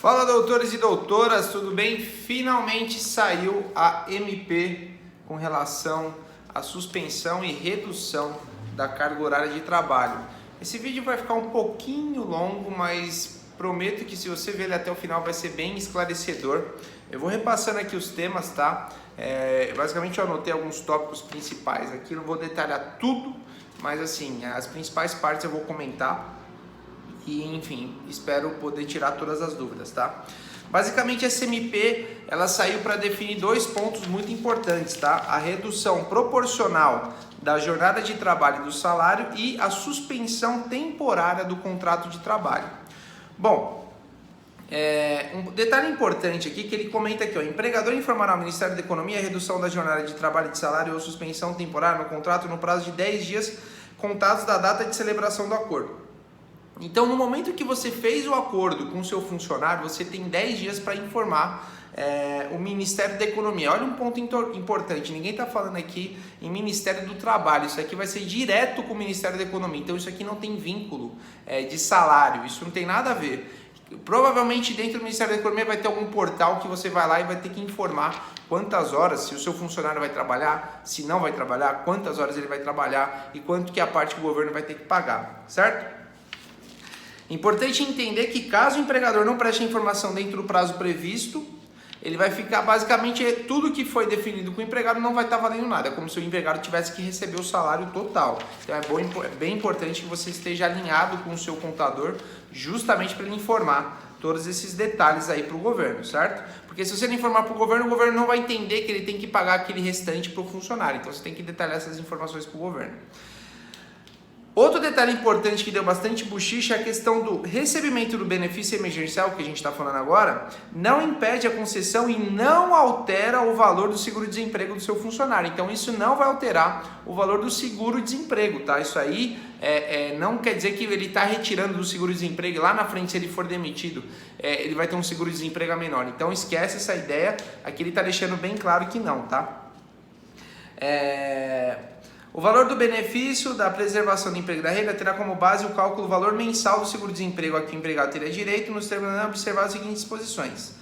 Fala, doutores e doutoras, tudo bem? Finalmente saiu a MP com relação à suspensão e redução da carga horária de trabalho. Esse vídeo vai ficar um pouquinho longo, mas prometo que se você ver ele até o final vai ser bem esclarecedor. Eu vou repassando aqui os temas, tá? Basicamente eu anotei alguns tópicos principais aqui, não vou detalhar tudo, mas assim, as principais partes eu vou comentar. E enfim, espero poder tirar todas as dúvidas, tá? Basicamente essa MP, ela saiu para definir dois pontos muito importantes, tá? A redução proporcional da jornada de trabalho e do salário e a suspensão temporária do contrato de trabalho. Bom, um detalhe importante aqui que ele comenta aqui, ó, empregador informará ao Ministério da Economia a redução da jornada de trabalho e de salário ou suspensão temporária no contrato no prazo de 10 dias contados da data de celebração do acordo. Então, no momento que você fez o acordo com o seu funcionário, você tem 10 dias para informar o Ministério da Economia. Olha um ponto importante, ninguém está falando aqui em Ministério do Trabalho, isso aqui vai ser direto com o Ministério da Economia, então isso aqui não tem vínculo de salário, isso não tem nada a ver. Provavelmente dentro do Ministério da Economia vai ter algum portal que você vai lá e vai ter que informar quantas horas, se o seu funcionário vai trabalhar, se não vai trabalhar, quantas horas ele vai trabalhar e quanto que é a parte que o governo vai ter que pagar, certo? Importante entender que caso o empregador não preste a informação dentro do prazo previsto, ele vai ficar, basicamente, tudo que foi definido com o empregado não vai estar valendo nada, é como se o empregado tivesse que receber o salário total. Então é bem importante que você esteja alinhado com o seu contador, justamente para ele informar todos esses detalhes aí para o governo, certo? Porque se você não informar para o governo não vai entender que ele tem que pagar aquele restante para o funcionário, então você tem que detalhar essas informações para o governo. Outro detalhe importante que deu bastante buchicha é a questão do recebimento do benefício emergencial, que a gente está falando agora, não impede a concessão e não altera o valor do seguro-desemprego do seu funcionário. Então isso não vai alterar o valor do seguro-desemprego, tá? Isso aí não quer dizer que ele está retirando do seguro-desemprego e lá na frente, se ele for demitido, ele vai ter um seguro-desemprego menor. Então esquece essa ideia, aqui ele está deixando bem claro que não, tá? O valor do benefício da preservação do emprego e da renda terá como base o cálculo do valor mensal do seguro-desemprego a que o empregado teria direito, nos termos de observar as seguintes disposições.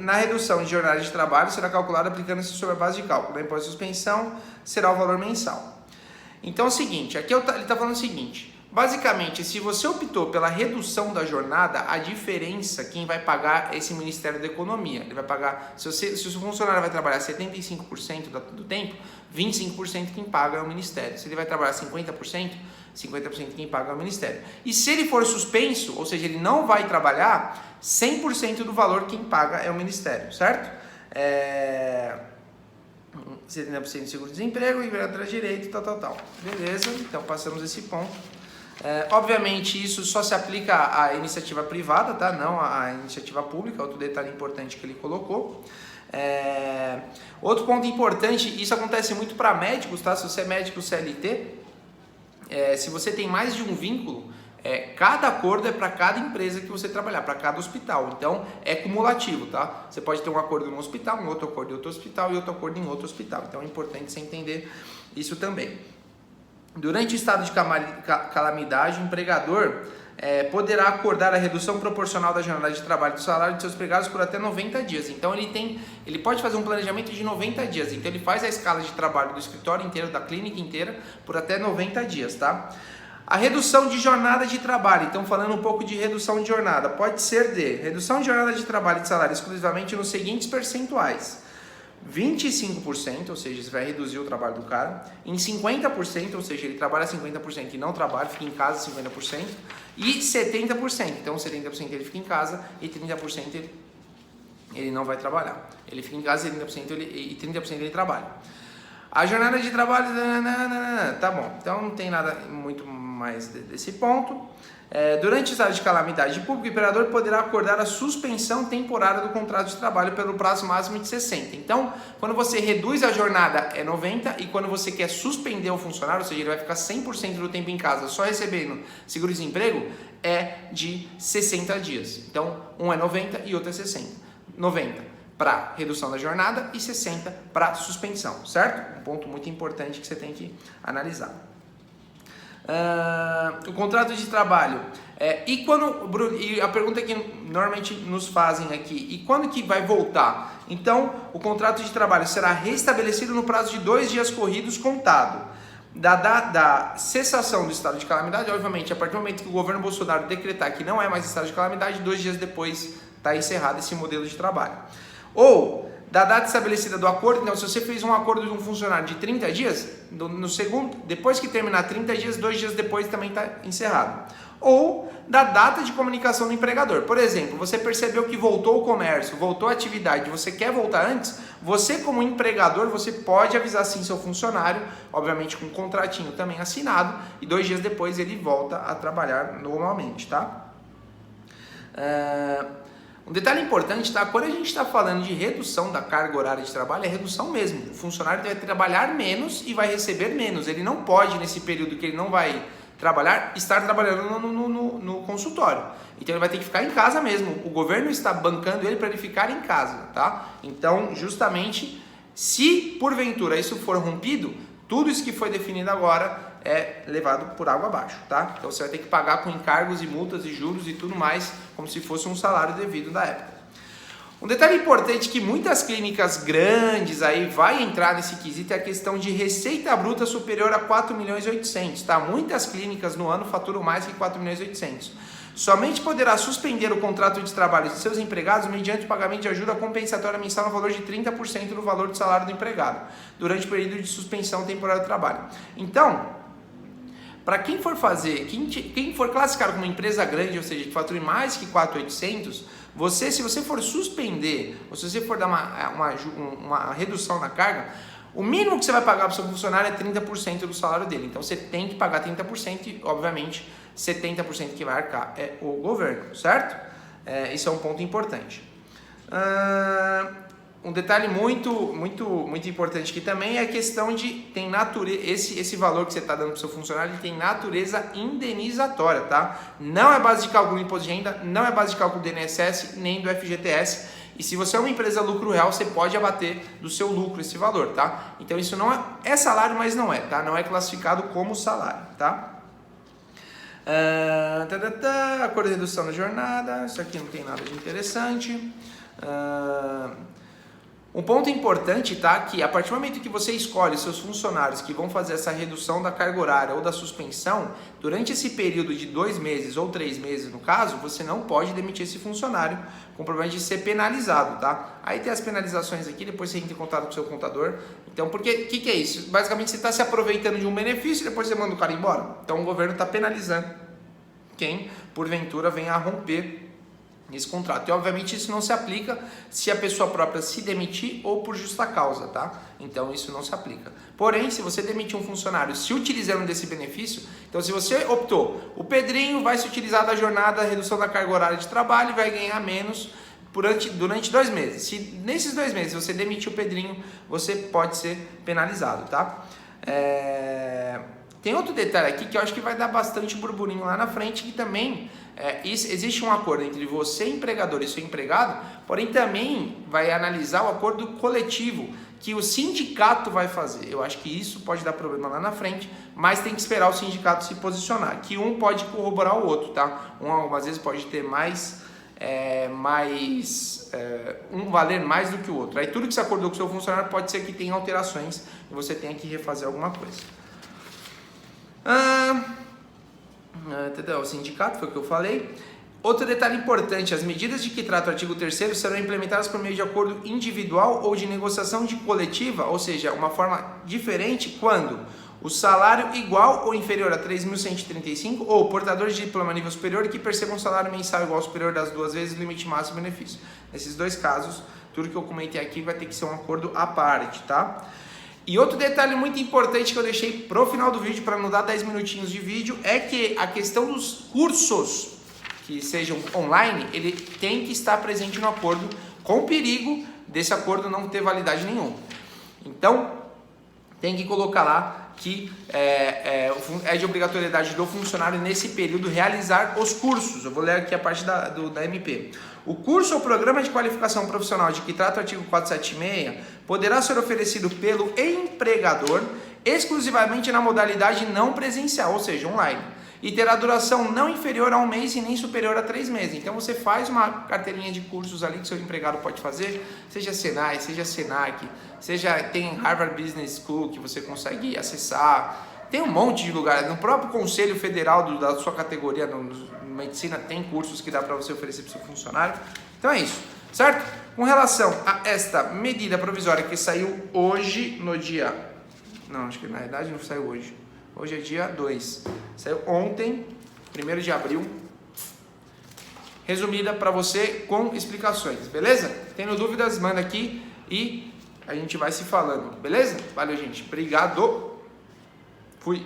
Na redução de jornada de trabalho será calculado aplicando-se sobre a base de cálculo. Após a suspensão será o valor mensal. Então é o seguinte, aqui ele está falando o seguinte, basicamente, se você optou pela redução da jornada, a diferença, quem vai pagar é esse Ministério da Economia. Ele vai pagar, se o seu funcionário vai trabalhar 75% do tempo, 25% quem paga é o Ministério. Se ele vai trabalhar 50%, 50% quem paga é o Ministério. E se ele for suspenso, ou seja, ele não vai trabalhar, 100% do valor quem paga é o Ministério, certo? 70% de seguro-desemprego, o empregado terá direito, tal. Beleza, então passamos esse ponto. Obviamente isso só se aplica à iniciativa privada, tá? Não à iniciativa pública, outro detalhe importante que ele colocou. Outro ponto importante, isso acontece muito para médicos, tá? Se você é médico CLT, se você tem mais de um vínculo, cada acordo é para cada empresa que você trabalhar, para cada hospital, então é cumulativo, tá? Você pode ter um acordo em um hospital, um outro acordo em outro hospital e outro acordo em outro hospital, então é importante você entender isso também. Durante o estado de calamidade, o empregador poderá acordar a redução proporcional da jornada de trabalho e do salário de seus empregados por até 90 dias. Então ele pode fazer um planejamento de 90 dias. Então ele faz a escala de trabalho do escritório inteiro, da clínica inteira, por até 90 dias, tá? A redução de jornada de trabalho, então falando um pouco de redução de jornada, pode ser de redução de jornada de trabalho e de salário exclusivamente nos seguintes percentuais. 25%, ou seja, você vai reduzir o trabalho do cara, em 50%, ou seja, ele trabalha 50% e não trabalha, fica em casa 50%, e 70%, então 70% ele fica em casa e 30% ele não vai trabalhar. Ele fica em casa e 30% ele trabalha. A jornada de trabalho, tá bom, então não tem nada muito mais desse ponto. Durante o estado de calamidade pública, o empregador poderá acordar a suspensão temporária do contrato de trabalho pelo prazo máximo de 60. Então, quando você reduz a jornada é 90 e quando você quer suspender o funcionário, ou seja, ele vai ficar 100% do tempo em casa só recebendo seguro-desemprego, é de 60 dias. Então, um é 90 e outro é 60. 90 para redução da jornada e 60 para suspensão, certo? Um ponto muito importante que você tem que analisar. O contrato de trabalho. E a pergunta que normalmente nos fazem aqui, e quando que vai voltar? Então, o contrato de trabalho será restabelecido no prazo de 2 dias corridos contado da cessação do estado de calamidade. Obviamente, a partir do momento que o governo Bolsonaro decretar que não é mais estado de calamidade, 2 dias depois está encerrado esse modelo de trabalho. Ou da data estabelecida do acordo. Então, se você fez um acordo de um funcionário de 30 dias, no segundo, depois que terminar 30 dias, 2 dias depois também está encerrado. Ou da data de comunicação do empregador. Por exemplo, você percebeu que voltou o comércio, voltou a atividade, você quer voltar antes, você como empregador, você pode avisar sim seu funcionário, obviamente com um contratinho também assinado, e 2 dias depois ele volta a trabalhar normalmente, tá? Um detalhe importante, tá? Quando a gente está falando de redução da carga horária de trabalho, é redução mesmo. O funcionário deve trabalhar menos e vai receber menos. Ele não pode, nesse período que ele não vai trabalhar, estar trabalhando no consultório. Então ele vai ter que ficar em casa mesmo. O governo está bancando ele para ele ficar em casa, tá? Então, justamente, se porventura isso for rompido, tudo isso que foi definido agora é levado por água abaixo, tá? Então você vai ter que pagar com encargos e multas e juros e tudo mais, como se fosse um salário devido da época. Um detalhe importante que muitas clínicas grandes aí vai entrar nesse quesito é a questão de receita bruta superior a 4.800.000, tá? Muitas clínicas no ano faturam mais que 4.800.000. Somente poderá suspender o contrato de trabalho de seus empregados mediante o pagamento de ajuda compensatória mensal no valor de 30% do valor do salário do empregado, durante o período de suspensão temporária do trabalho. Então, para quem for fazer, quem for classificado como uma empresa grande, ou seja, que fature mais que 4.800.000, se você for suspender, ou se você for dar uma redução na carga, o mínimo que você vai pagar para o seu funcionário é 30% do salário dele. Então você tem que pagar 30% e, obviamente, 70% que vai arcar é o governo, certo? Isso é um ponto importante. Um detalhe muito importante aqui também é a questão de tem natureza, esse valor que você está dando para o seu funcionário, ele tem natureza indenizatória, tá? Não é base de cálculo do imposto de renda, não é base de cálculo do INSS, nem do FGTS. E se você é uma empresa lucro real, você pode abater do seu lucro esse valor, tá? Então isso não é salário, mas não é, tá? Não é classificado como salário, tá? Acordo de redução da jornada, isso aqui não tem nada de interessante. Um ponto importante, tá, que a partir do momento que você escolhe seus funcionários que vão fazer essa redução da carga horária ou da suspensão, durante esse período de 2 meses ou 3 meses no caso, você não pode demitir esse funcionário com problema de ser penalizado, tá? Aí tem as penalizações aqui, depois você entra em contato com o seu contador. Então, porque o que é isso? Basicamente você está se aproveitando de um benefício e depois você manda o cara embora. Então o governo está penalizando quem porventura venha a romper esse contrato. E obviamente isso não se aplica se a pessoa própria se demitir ou por justa causa, tá? Então isso não se aplica. Porém, se você demitir um funcionário se utilizando desse benefício, então se você optou, o Pedrinho vai se utilizar da jornada, redução da carga horária de trabalho e vai ganhar menos durante 2 meses. Se nesses 2 meses você demitir o Pedrinho, você pode ser penalizado, tá? Tem outro detalhe aqui que eu acho que vai dar bastante burburinho lá na frente, que também existe um acordo entre você, empregador, e seu empregado, porém também vai analisar o acordo coletivo que o sindicato vai fazer. Eu acho que isso pode dar problema lá na frente, mas tem que esperar o sindicato se posicionar, que um pode corroborar o outro, tá? Às vezes pode ter um valer mais do que o outro. Aí tudo que você acordou com o seu funcionário pode ser que tenha alterações e você tenha que refazer alguma coisa. O sindicato foi o que eu falei. Outro detalhe importante, as medidas de que trata o artigo 3º serão implementadas por meio de acordo individual ou de negociação de coletiva, ou seja, uma forma diferente quando o salário igual ou inferior a 3.135 ou portadores de diploma nível superior que percebam um salário mensal igual ou superior das 2 vezes o limite máximo de benefício. Nesses 2 casos, tudo que eu comentei aqui vai ter que ser um acordo à parte, tá? E outro detalhe muito importante que eu deixei pro final do vídeo para não dar 10 minutinhos de vídeo é que a questão dos cursos que sejam online, ele tem que estar presente no acordo, com o perigo desse acordo não ter validade nenhuma. Então, tem que colocar lá que é de obrigatoriedade do funcionário nesse período realizar os cursos. Eu vou ler aqui a parte da MP. O curso ou programa de qualificação profissional de que trata o artigo 476 poderá ser oferecido pelo empregador exclusivamente na modalidade não presencial, ou seja, online. E terá duração não inferior a 1 mês e nem superior a 3 meses. Então você faz uma carteirinha de cursos ali que seu empregado pode fazer, seja Senai, seja Senac, tem Harvard Business School que você consegue acessar. Tem um monte de lugares, no próprio Conselho Federal da sua categoria, no medicina, tem cursos que dá para você oferecer para o seu funcionário. Então é isso, certo? Com relação a esta medida provisória que saiu hoje no dia... Não, acho que na verdade não saiu hoje. Hoje é dia 2. Saiu ontem, 1º de abril. Resumida para você com explicações, beleza? Tendo dúvidas, manda aqui e a gente vai se falando, beleza? Valeu, gente. Obrigado. Fui.